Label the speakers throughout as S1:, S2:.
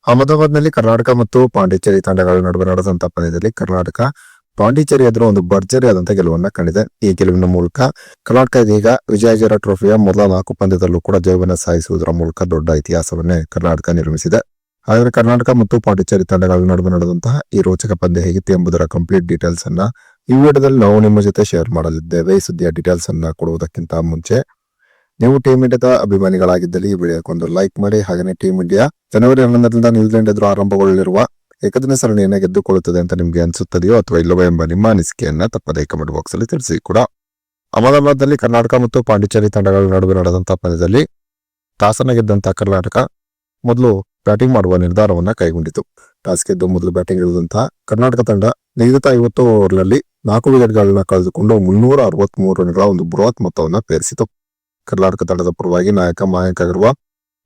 S1: ಅಹಮದಾಬಾದ್ನಲ್ಲಿ ಕರ್ನಾಟಕ ಮತ್ತು ಪಾಂಡಿಚೇರಿ ತಂಡಗಳ ನಡುವೆ ನಡೆದಂತಹ ಪಂದ್ಯದಲ್ಲಿ ಕರ್ನಾಟಕ ಪಾಂಡಿಚೇರಿ ಎದುರು ಒಂದು ಭರ್ಜರಿ ಆದಂತಹ ಗೆಲುವನ್ನ ಕಂಡಿದೆ. ಈ ಗೆಲುವಿನ ಮೂಲಕ ಕರ್ನಾಟಕ ಇದೀಗ ವಿಜಯಜರ ಟ್ರೋಫಿಯ ಮೊದಲ 4 ಪಂದ್ಯದಲ್ಲೂ ಕೂಡ ಜಯವನ್ನು ಸಾಧಿಸುವುದರ ಮೂಲಕ ದೊಡ್ಡ ಇತಿಹಾಸವನ್ನೇ ಕರ್ನಾಟಕ ನಿರ್ಮಿಸಿದೆ. ಹಾಗಾದ್ರೆ ಕರ್ನಾಟಕ ಮತ್ತು ಪಾಂಡಿಚೇರಿ ತಂಡಗಳ ನಡುವೆ ನಡೆದಂತಹ ಈ ರೋಚಕ ಪಂದ್ಯ ಹೇಗಿತ್ತು ಎಂಬುದರ ಕಂಪ್ಲೀಟ್ ಡೀಟೇಲ್ಸ್ ಅನ್ನ ಈ ವಿಡಿಯೋದಲ್ಲಿ ನಾವು ನಿಮ್ಮ ಜೊತೆ ಶೇರ್ ಮಾಡಲಿದ್ದೇವೆ. ಈ ಸುದ್ದಿಯ ಡೀಟೇಲ್ಸ್ ಅನ್ನ ಕೊಡುವುದಕ್ಕಿಂತ ಮುಂಚೆ ನೀವು ಟೀಮ್ ಇಂಡಿಯಾದ ಅಭಿಮಾನಿಗಳಾಗಿದ್ದಲ್ಲಿ ಈ ವಿಡಿಯೋಕ್ಕೊಂದು ಲೈಕ್ ಮಾಡಿ. ಹಾಗೆ ಟೀಮ್ ಇಂಡಿಯಾ ಜನವರಿ 11ರಿಂದ ನ್ಯೂಜಿಲೆಂಡ್ ಎದುರು ಆರಂಭಗೊಳ್ಳಲಿರುವ ಏಕದಿನ ಸರಣಿಯನ್ನ ಗೆದ್ದುಕೊಳ್ಳುತ್ತದೆ ಅಂತ ನಿಮ್ಗೆ ಅನ್ಸುತ್ತದೆಯೋ ಅಥವಾ ಇಲ್ಲವೋ ಎಂಬ ನಿಮ್ಮ ಅನಿಸಿಕೆಯನ್ನ ತಪ್ಪದೇ ಕಮೆಂಟ್ ಬಾಕ್ಸ್ ಅಲ್ಲಿ ತಿಳಿಸಿ ಕೂಡ. ಅಹಮದಾಬಾದ್ನಲ್ಲಿ ಕರ್ನಾಟಕ ಮತ್ತು ಪಾಂಡಿಚೇರಿ ತಂಡಗಳ ನಡುವೆ ನಡೆದಂತಹ ಪಂದ್ಯದಲ್ಲಿ ಟಾಸನ್ನ ಗೆದ್ದಂತಹ ಕರ್ನಾಟಕ ಮೊದಲು ಬ್ಯಾಟಿಂಗ್ ಮಾಡುವ ನಿರ್ಧಾರವನ್ನ ಕೈಗೊಂಡಿತು. ಟಾಸ್ ಗೆದ್ದು ಮೊದಲು ಬ್ಯಾಟಿಂಗ್ ಇಳಿದಂತಹ ಕರ್ನಾಟಕ ತಂಡ ನಿಗದಿತ 50 ಓವರ್ನಲ್ಲಿ 4 ವಿಕೆಟ್ಗಳನ್ನ ಕಳೆದುಕೊಂಡು 363 ರನ್ಗಳ ಒಂದು ಬೃಹತ್ ಮೊತ್ತವನ್ನ ಪೇರಿಸಿತು. ಕರ್ನಾಟಕ ತಂಡದ ಪರವಾಗಿ ನಾಯಕ ಮಯಾಂಕ್ ಅಗರ್ವಾಲ್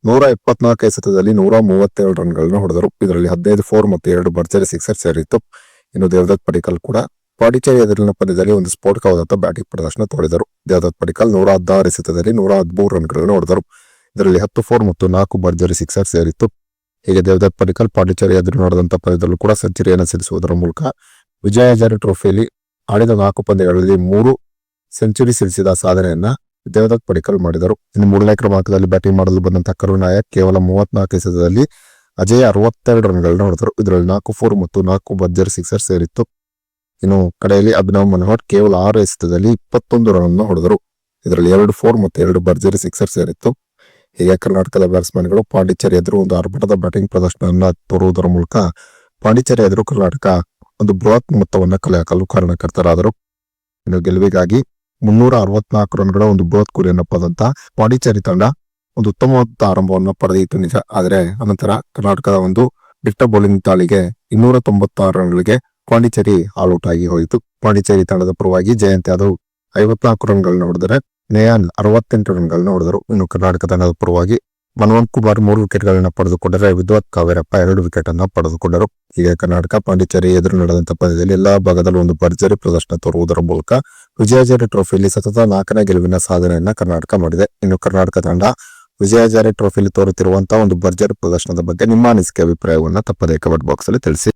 S1: 174 ಎಸೆತದಲ್ಲಿ 132 ರನ್ಗಳನ್ನ ಹೊಡೆದರು. ಇದರಲ್ಲಿ 15 4 ಮತ್ತು 2 ಭರ್ಜರಿ ಸಿಕ್ಸರ್ ಸೇರಿತ್ತು. ಇನ್ನು ದೇವದತ್ ಪಡಿಕ್ಕಲ್ ಕೂಡ ಪಾಂಡಿಚೇರಿ ಎದುರಿನ ಪಂದ್ಯದಲ್ಲಿ ಒಂದು ಸ್ಫೋಟಕವಾದಂತ ಬ್ಯಾಟಿಂಗ್ ಪ್ರದರ್ಶನ ತೋರಿದರು. ದೇವದತ್ ಪಡಿಕ್ಕಲ್ 116 ಎಸೆತದಲ್ಲಿ 113 ರನ್ಗಳನ್ನು ಹೊಡೆದರು. ಇದರಲ್ಲಿ 10 4 ಮತ್ತು 4 ಭರ್ಜರಿ ಸಿಕ್ಸರ್ ಸೇರಿತ್ತು. ಹೀಗೆ ದೇವದತ್ ಪಡಿಕ್ಕಲ್ ಪಾಂಡಿಚೇರಿ ಎದುರು ನಡೆದಂತಹ ಪಂದ್ಯದಲ್ಲೂ ಕೂಡ ಸೆಂಚುರಿಯನ್ನು ಸಿಡಿಸುವುದರ ಮೂಲಕ ವಿಜಯ ಹಜಾರೆ ಟ್ರೋಫಿಯಲ್ಲಿ ಆಡಿದ 4 ಪಂದ್ಯಗಳಲ್ಲಿ 3 ಸೆಂಚುರಿ ಸಿಡಿಸಿದ ಸಾಧನೆಯನ್ನ ದೇವದತ್ ಪಡಿಕ್ಕಲ್ ಮಾಡಿದರು. ಇನ್ನು 3ನೇ ಕ್ರಮಾಂಕದಲ್ಲಿ ಬ್ಯಾಟಿಂಗ್ ಮಾಡಲು ಬಂದಂತಹ ಕರುಣ್ ನಾಯಕ್ ಕೇವಲ 34 ಎಸೆತದಲ್ಲಿ ಅಜಯ್ 62 ರನ್ಗಳನ್ನ ಹೊಡೆದರು. ಇದರಲ್ಲಿ 4 4 ಮತ್ತು 4 ಭರ್ಜರಿ ಸಿಕ್ಸರ್ ಸೇರಿತ್ತು. ಇನ್ನು ಕಡೆಯಲ್ಲಿ ಅಭಿನವ್ ಮನೋಹರ್ ಕೇವಲ 6 ಎಸೆತದಲ್ಲಿ 21 ರನ್ ಹೊಡೆದರು. ಇದರಲ್ಲಿ 2 4 ಮತ್ತು 2 ಭರ್ಜರಿ ಸಿಕ್ಸರ್ ಸೇರಿತ್ತು. ಹೀಗೆ ಕರ್ನಾಟಕದ ಬ್ಯಾಟ್ಸ್ಮನ್ಗಳು ಪಾಂಡಿಚೇರಿ ಎದುರು ಒಂದು ಆರ್ಭಟದ ಬ್ಯಾಟಿಂಗ್ ಪ್ರದರ್ಶನವನ್ನ ತೋರುವುದರ ಮೂಲಕ ಪಾಂಡಿಚೇರಿ ಎದುರು ಕರ್ನಾಟಕ ಒಂದು ಬೃಹತ್ ಮೊತ್ತವನ್ನ ಕಲೆ ಹಾಕಲು ಕಾರಣಕರ್ತರಾದರು. ಇನ್ನು ಗೆಲುವಿಗಾಗಿ 364 ರನ್ಗಳ ಒಂದು ಬೃಹತ್ ಗುರಿಯನ್ನು ಪಡೆದಂತ ಪಾಂಡಿಚೇರಿ ತಂಡ ಒಂದು ಉತ್ತಮವಾದ ಆರಂಭವನ್ನು ಪಡೆದಿತ್ತು ನಿಜ. ಆದರೆ ಅನಂತರ ಕರ್ನಾಟಕದ ಒಂದು ದಿಟ್ಟ ಬೌಲಿಂಗ್ ದಾಳಿಗೆ 296 ರನ್ಗಳಿಗೆ ಪಾಂಡಿಚೇರಿ ಆಲ್ಔಟ್ ಆಗಿ ಹೋಯಿತು. ಪಾಂಡಿಚೇರಿ ತಂಡದ ಪರವಾಗಿ ಜಯಂತ್ ಯಾದವ್ 54 ರನ್ಗಳನ್ನ ಹೊಡೆದರೆ ನೇಯಾನ್ 68 ರನ್ಗಳನ್ನ ಹೊಡೆದರು. ಇನ್ನು ಕರ್ನಾಟಕ ತಂಡದ ಪರವಾಗಿ ಮನ್ವಂತ್ ಕುಮಾರ್ 3 ವಿಕೆಟ್ಗಳನ್ನ ಪಡೆದುಕೊಂಡರೆ ವಿದ್ವತ್ ಕಾವೇರಪ್ಪ 2 ವಿಕೆಟ್ ಅನ್ನ ಪಡೆದುಕೊಂಡರು. ಹೀಗೆ ಕರ್ನಾಟಕ ಪಾಂಡಿಚೇರಿ ಎದುರು ನಡೆದಂತಹ ಪಂದ್ಯದಲ್ಲಿ ಎಲ್ಲಾ ಭಾಗದಲ್ಲೂ ಒಂದು ಭರ್ಜರಿ ಪ್ರದರ್ಶನ ತೋರುವುದರ ಮೂಲಕ ವಿಜಯ ಹಜಾರೆ ಟ್ರೋಫಿಯಲ್ಲಿ ಸತತ 4ನೇ ಗೆಲುವಿನ ಸಾಧನೆಯನ್ನ ಕರ್ನಾಟಕ ಮಾಡಿದೆ. ಇನ್ನು ಕರ್ನಾಟಕ ತಂಡ ವಿಜಯ ಹಜಾರೆ ಟ್ರೋಫಿಯಲ್ಲಿ ತೋರುತ್ತಿರುವಂತಹ ಒಂದು ಭರ್ಜರಿ ಪ್ರದರ್ಶನದ ಬಗ್ಗೆ ನಿಮ್ಮ ಅನಿಸಿಕೆ ಅಭಿಪ್ರಾಯವನ್ನ ತಪ್ಪದೇ ಕಮೆಂಟ್ ಬಾಕ್ಸ್ ಅಲ್ಲಿ ತಿಳಿಸಿ.